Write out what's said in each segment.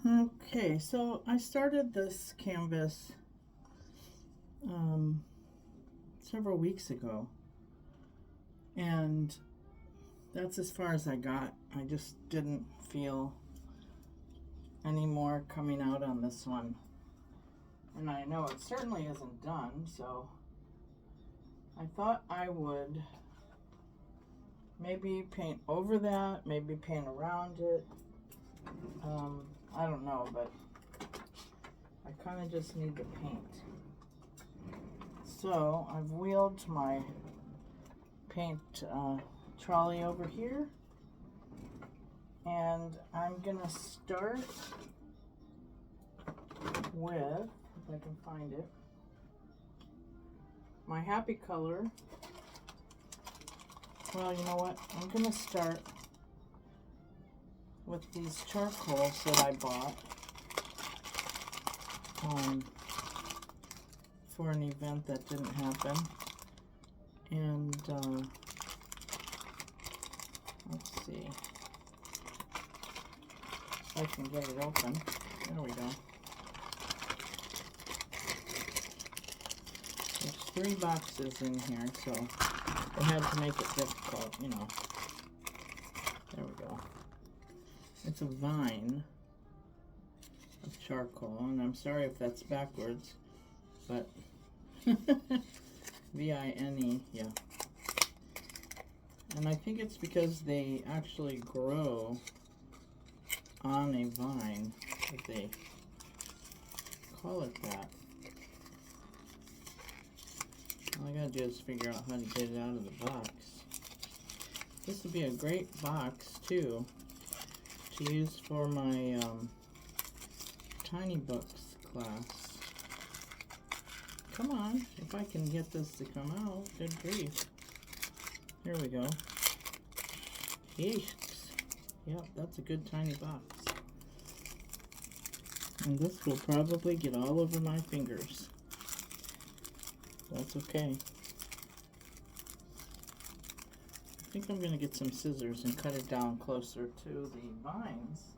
Okay, so I started this canvas um, several weeks ago, and that's as far as I got. I just didn't feel any more coming out on this one. And I know it certainly isn't done, so I thought I would maybe paint over that, maybe paint around it. I don't know, but I kind of just need to paint. So I've wheeled my paint trolley over here, and I'm gonna start with, if I can find it, my happy color. Well, you know what, I'm gonna start with these charcoals that I bought for an event that didn't happen. And let's see if I can get it open. There we go. There's 3 boxes in here, so I had to make it difficult, you know. There we go. It's a vine of charcoal, and I'm sorry if that's backwards, but V-I-N-E, yeah. And I think it's because they actually grow on a vine that they call it that. All I gotta do is figure out how to get it out of the box. This would be a great box too to use for my Tiny Books class. Come on, if I can get this to come out, good grief. Here we go. Yeesh. Yep, that's a good tiny box. And this will probably get all over my fingers. That's okay. I think I'm going to get some scissors and cut it down closer to the vines.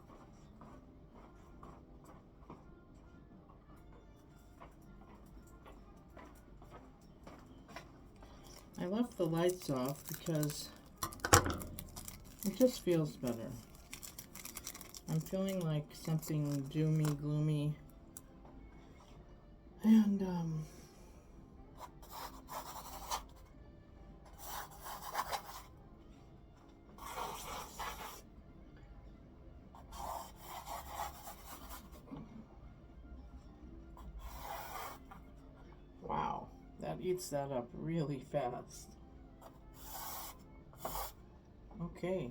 I left the lights off because it just feels better. I'm feeling like something doomy, gloomy, and wow, that eats that up really fast. Okay,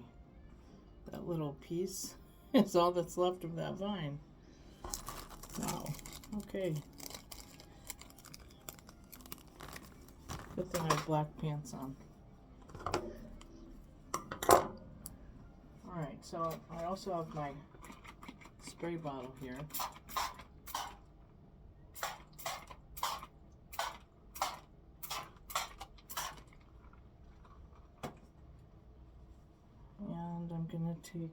that little piece is all that's left of that vine. Wow, okay. Good thing I have black pants on. Alright, so I also have my spray bottle here. And I'm gonna take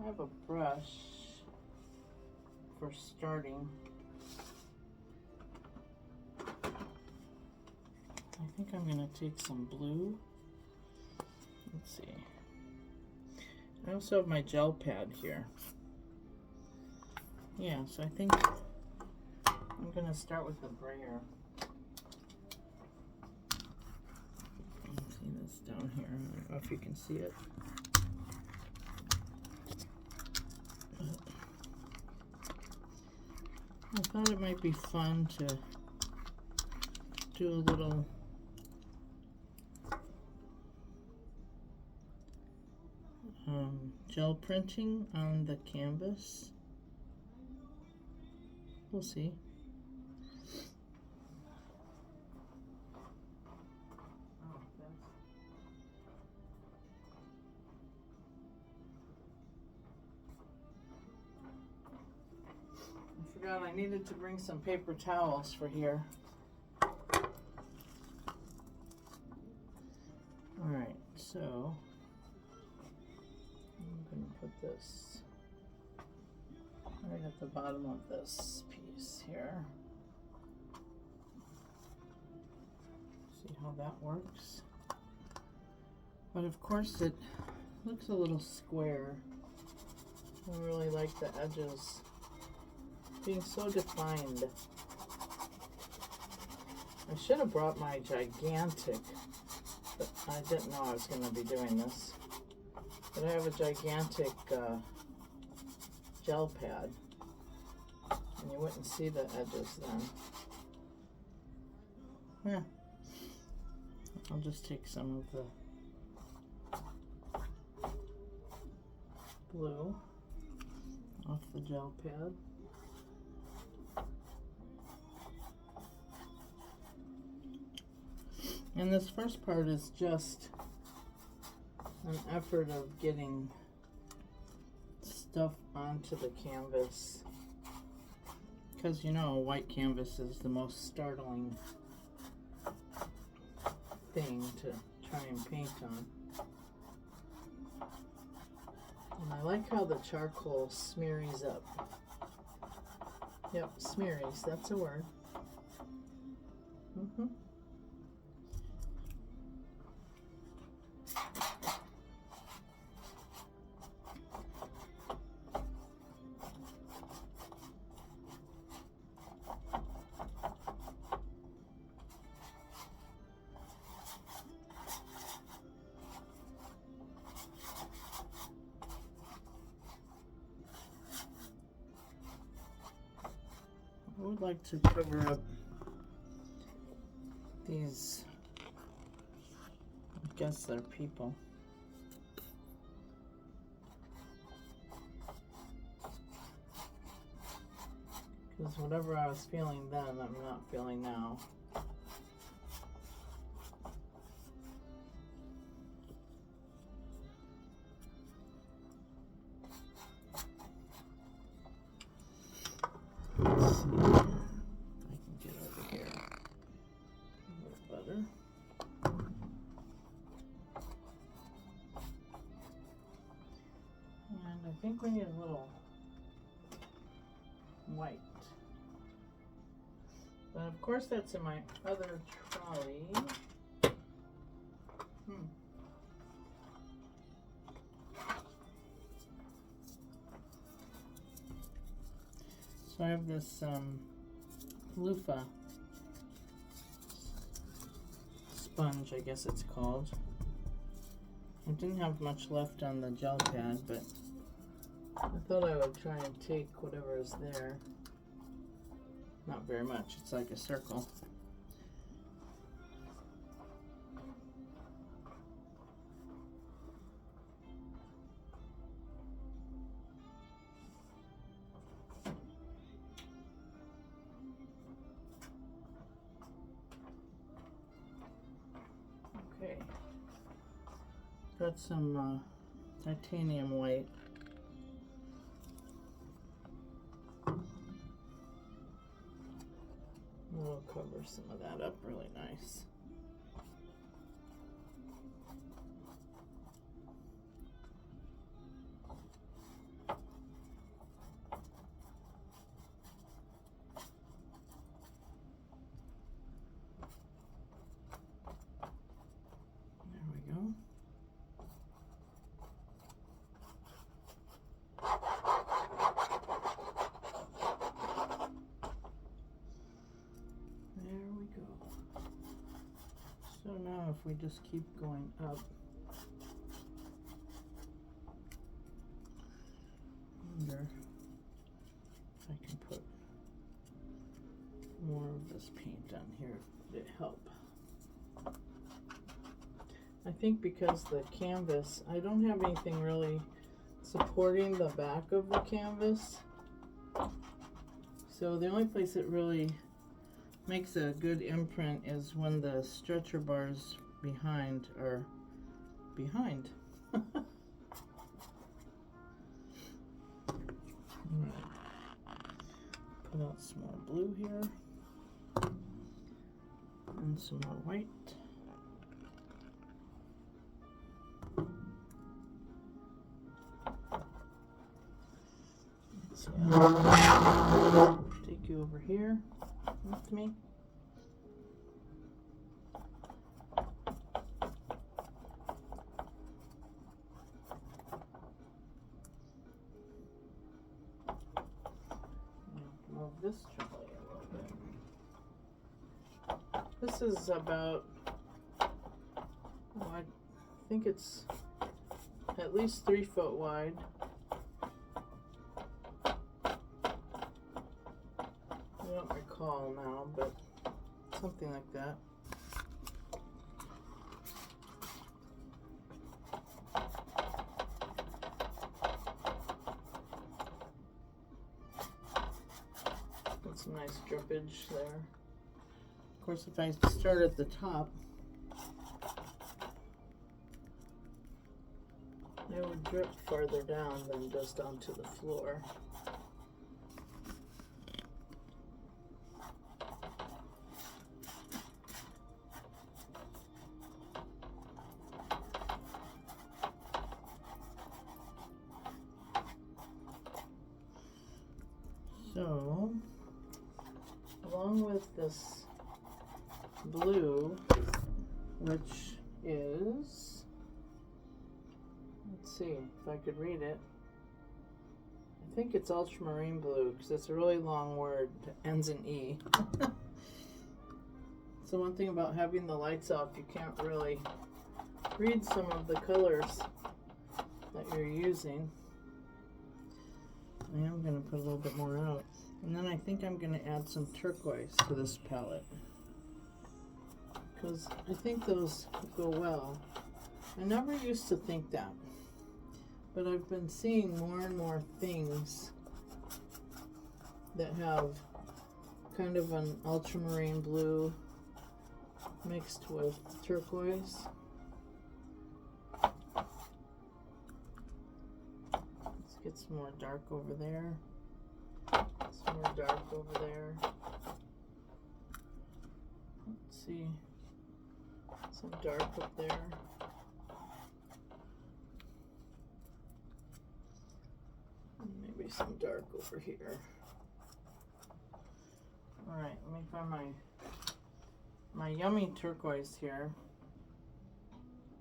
I have a brush for starting. I think I'm gonna take some blue. Let's see. I also have my gel pad here. Yeah, so I think I'm gonna start with the brayer. See this down here. I don't know if you can see it. I thought it might be fun to do a little gel printing on the canvas. We'll see. I forgot I needed to bring some paper towels for here. Alright, so this right at the bottom of this piece here. See how that works? But of course it looks a little square. I really like the edges being so defined. I should have brought my gigantic, but I didn't know I was going to be doing this. But I have a gigantic gel pad, and you wouldn't see the edges then. Yeah. I'll just take some of the blue off the gel pad. And this first part is just an effort of getting stuff onto the canvas, because you know white canvas is the most startling thing to try and paint on. And I like how the charcoal smearies up. Yep, smearies, that's a word. I would like to cover up these, I guess they're people. Because whatever I was feeling then, I'm not feeling now. Let's see if I can get over here a little better. And I think we need a little white. But of course that's in my other trolley. So I have this loofah sponge, I guess it's called. I didn't have much left on the gel pad, but I thought I would try and take whatever is there. Not very much, it's like a circle. Okay, got some titanium white. We'll cover some of that up really nice. There we go. So now if we just keep going up, I wonder if I can put more of this paint on here. Would it help? I think because the canvas, I don't have anything really supporting the back of the canvas. So the only place it really makes a good imprint is when the stretcher bars behind are behind. Right. Put out some more blue here and some more white. Take you over here with me. Move this trolley a little bit. This is about, I think it's at least 3 foot wide. I don't recall now, but something like that. Got some nice drippage there. Of course, if I start at the top, it would drip farther down than just onto the floor. So, along with this blue, which is, let's see if I could read it. I think it's ultramarine blue because it's a really long word that ends in E. So one thing about having the lights off, you can't really read some of the colors that you're using. I am going to put a little bit more out. And then I think I'm going to add some turquoise to this palette, because I think those go well. I never used to think that, but I've been seeing more and more things that have kind of an ultramarine blue mixed with turquoise. Get some more dark over there. Some more dark over there. Let's see. Some dark up there. And maybe some dark over here. Alright, let me find my yummy turquoise here.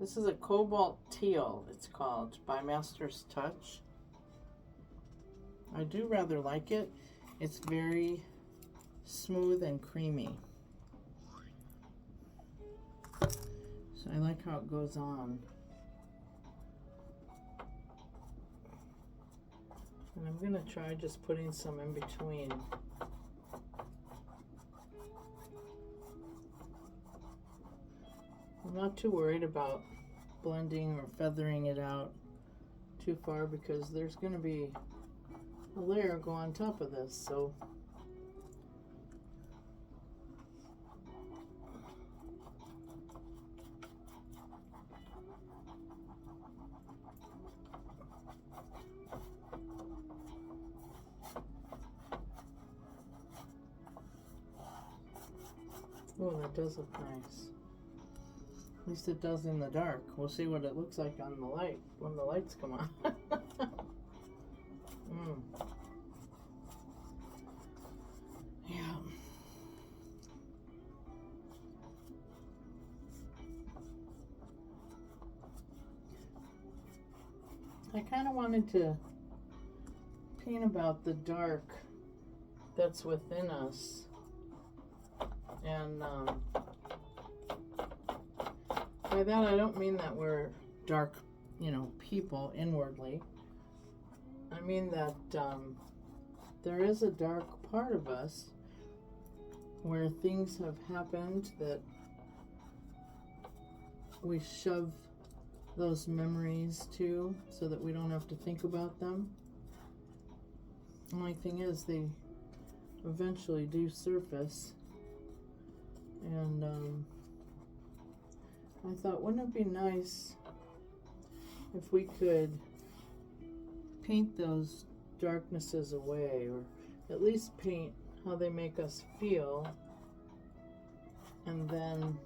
This is a cobalt teal, it's called, by Master's Touch. I do rather like it. It's very smooth and creamy. So I like how it goes on. And I'm going to try just putting some in between. I'm not too worried about blending or feathering it out too far because there's going to be a layer go on top of this, so oh, that does look nice. At least it does in the dark. We'll see what it looks like on the light when the lights come on. Yeah. I kind of wanted to paint about the dark that's within us. And by that I don't mean that we're dark, people inwardly. I mean that there is a dark part of us where things have happened that we shove those memories to so that we don't have to think about them. The only thing is they eventually do surface. And I thought, wouldn't it be nice if we could paint those darknesses away, or at least paint how they make us feel, and then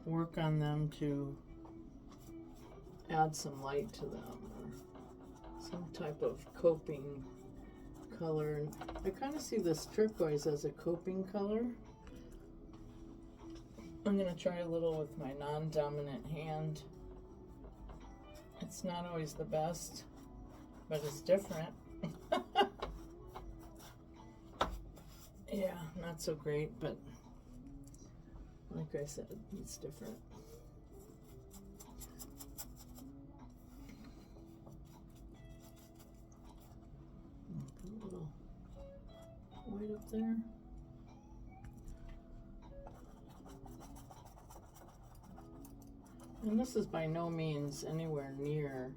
work on them to add some light to them, or some type of coping color. I kind of see this turquoise as a coping color. I'm going to try a little with my non-dominant hand. It's not always the best, but it's different. Yeah, not so great, but like I said, it's different. Put a little white up there. And this is by no means anywhere near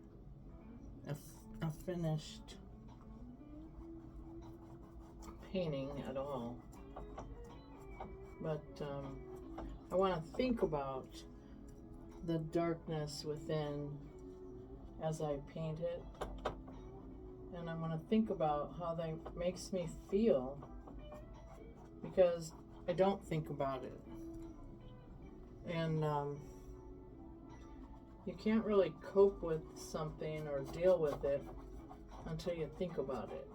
a finished painting at all. But I want to think about the darkness within as I paint it. And I want to think about how that makes me feel, because I don't think about it. And you can't really cope with something or deal with it until you think about it.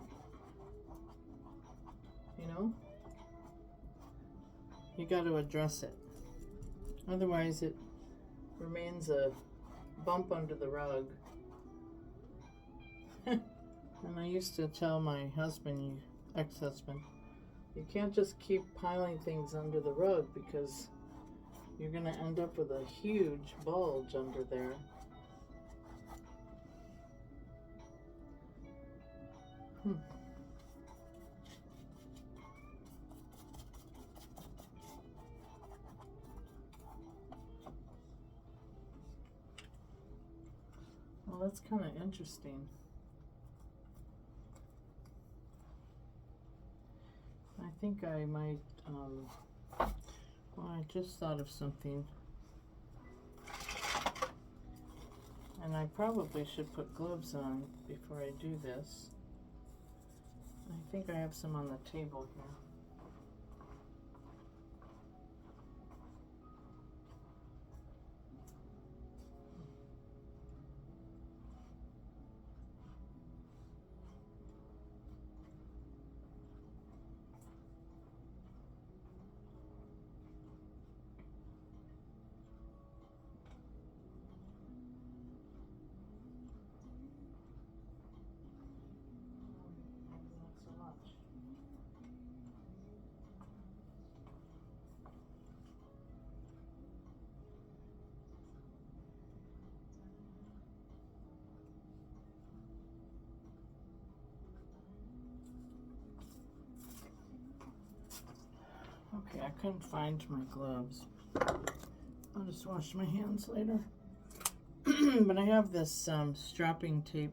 You know? You got to address it. Otherwise, it remains a bump under the rug. And I used to tell my husband, ex-husband, you can't just keep piling things under the rug, because you're going to end up with a huge bulge under there. Well, that's kind of interesting. I think I might, well, I just thought of something. And I probably should put gloves on before I do this. I think I have some on the table here. Okay, I couldn't find my gloves. I'll just wash my hands later. But I have this strapping tape,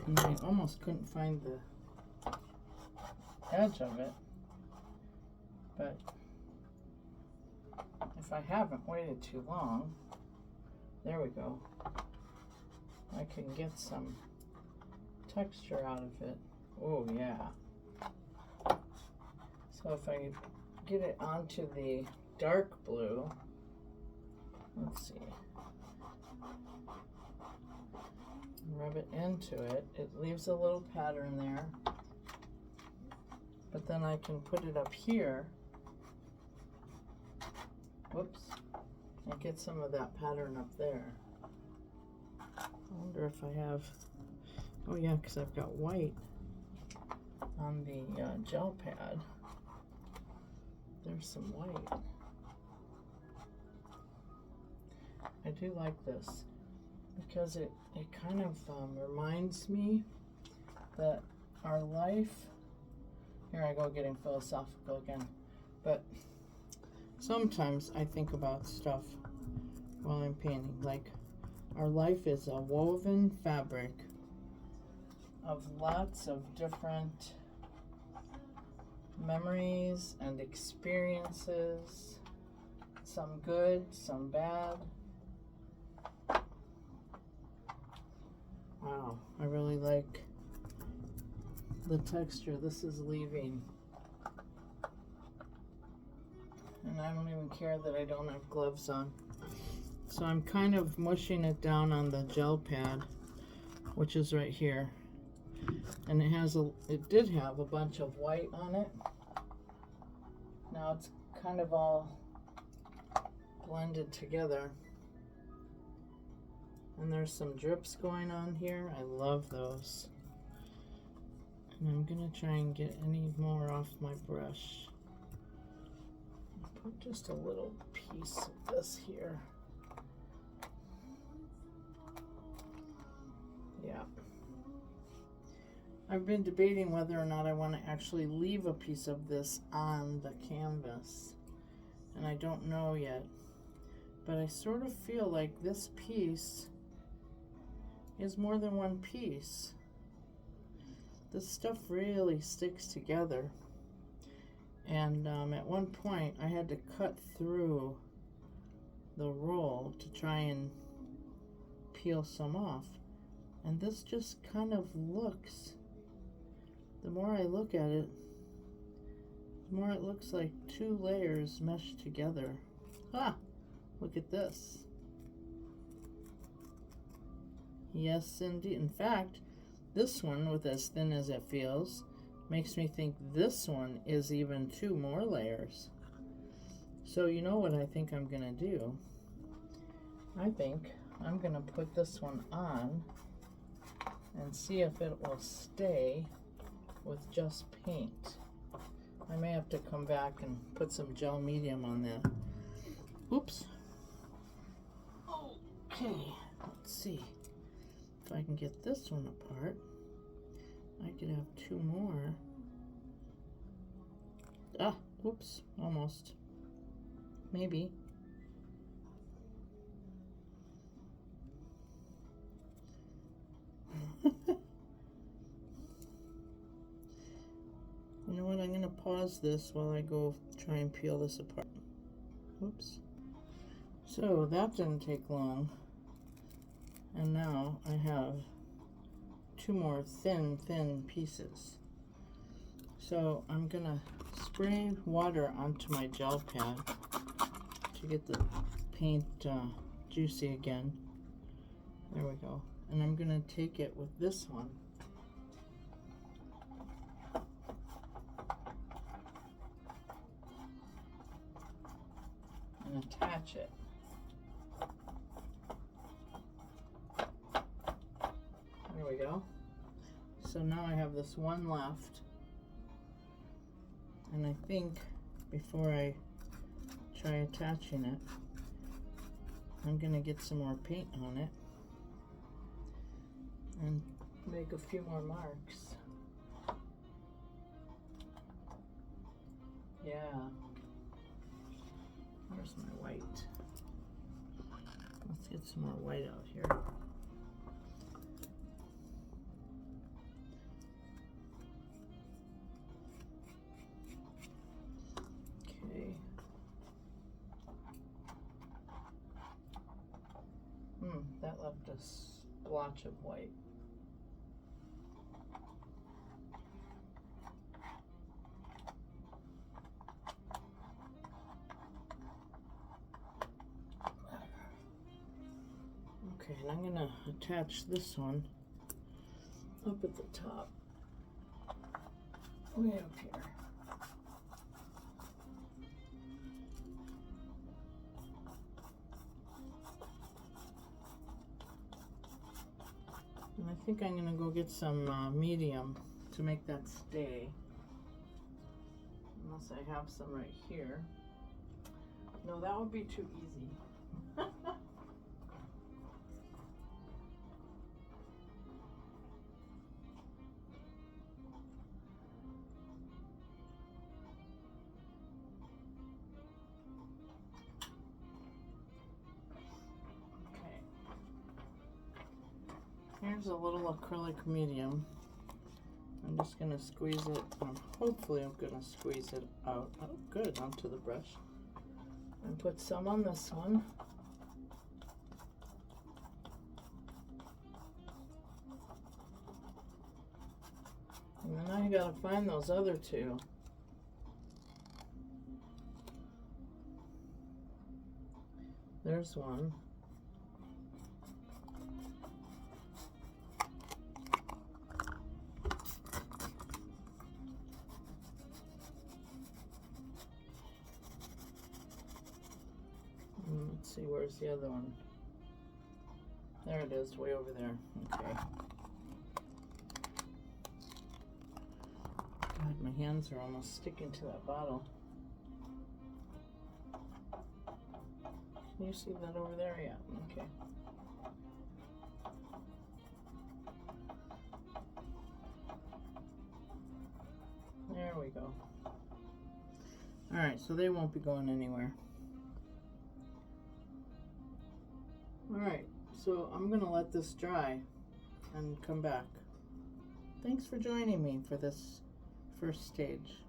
and I almost couldn't find the edge of it. But if I haven't waited too long, there we go. I can get some texture out of it. Oh yeah. So if I get it onto the dark blue, let's see, rub it into it, it leaves a little pattern there, but then I can put it up here, whoops, and get some of that pattern up there. I wonder if I have, oh yeah, because I've got white on the gel pad. There's some white. I do like this because it kind of reminds me that our life, here I go getting philosophical again, but sometimes I think about stuff while I'm painting, like our life is a woven fabric of lots of different memories and experiences, some good, some bad. Wow, I really like the texture this is leaving. And I don't even care that I don't have gloves on. So I'm kind of mushing it down on the gel pad, which is right here. And it did have a bunch of white on it. Now it's kind of all blended together. And there's some drips going on here. I love those. And I'm gonna try and get any more off my brush. I'll put just a little piece of this here. Yeah. I've been debating whether or not I want to actually leave a piece of this on the canvas. And I don't know yet. But I sort of feel like this piece is more than one piece. This stuff really sticks together. And at one point I had to cut through the roll to try and peel some off. And this just kind of looks, the more I look at it, the more it looks like two layers meshed together. Ah, look at this. Yes, indeed. In fact, this one, with as thin as it feels, makes me think this one is even two more layers. So you know what I think I'm gonna do? I think I'm gonna put this one on and see if it will stay with just paint. I may have to come back and put some gel medium on that. Oops. Okay, let's see. If I can get this one apart, I could have two more. Ah, oops, almost. Maybe. You know what, I'm gonna pause this while I go try and peel this apart. Oops. So that didn't take long. And now I have two more thin pieces. So I'm gonna spray water onto my gel pad to get the paint juicy again. There we go. And I'm gonna take it with this one and attach it. There we go. So now I have this one left. And I think before I try attaching it, I'm gonna get some more paint on it and make a few more marks. Yeah. Where's my white? Let's get some more white out here. Okay. That left a splotch of white. Okay, and I'm gonna attach this one up at the top, way up here. And I think I'm gonna go get some medium to make that stay, unless I have some right here. No, that would be too easy. Here's a little acrylic medium. I'm just going to squeeze it. Hopefully I'm going to squeeze it out. Oh, good, onto the brush. And put some on this one. And then I got to find those other two. There's one. Where's the other one? There it is, way over there. Okay. God, my hands are almost sticking to that bottle. Can you see that over there? Yeah, okay. There we go. Alright, so they won't be going anywhere. Alright, so I'm going to let this dry and come back. Thanks for joining me for this first stage.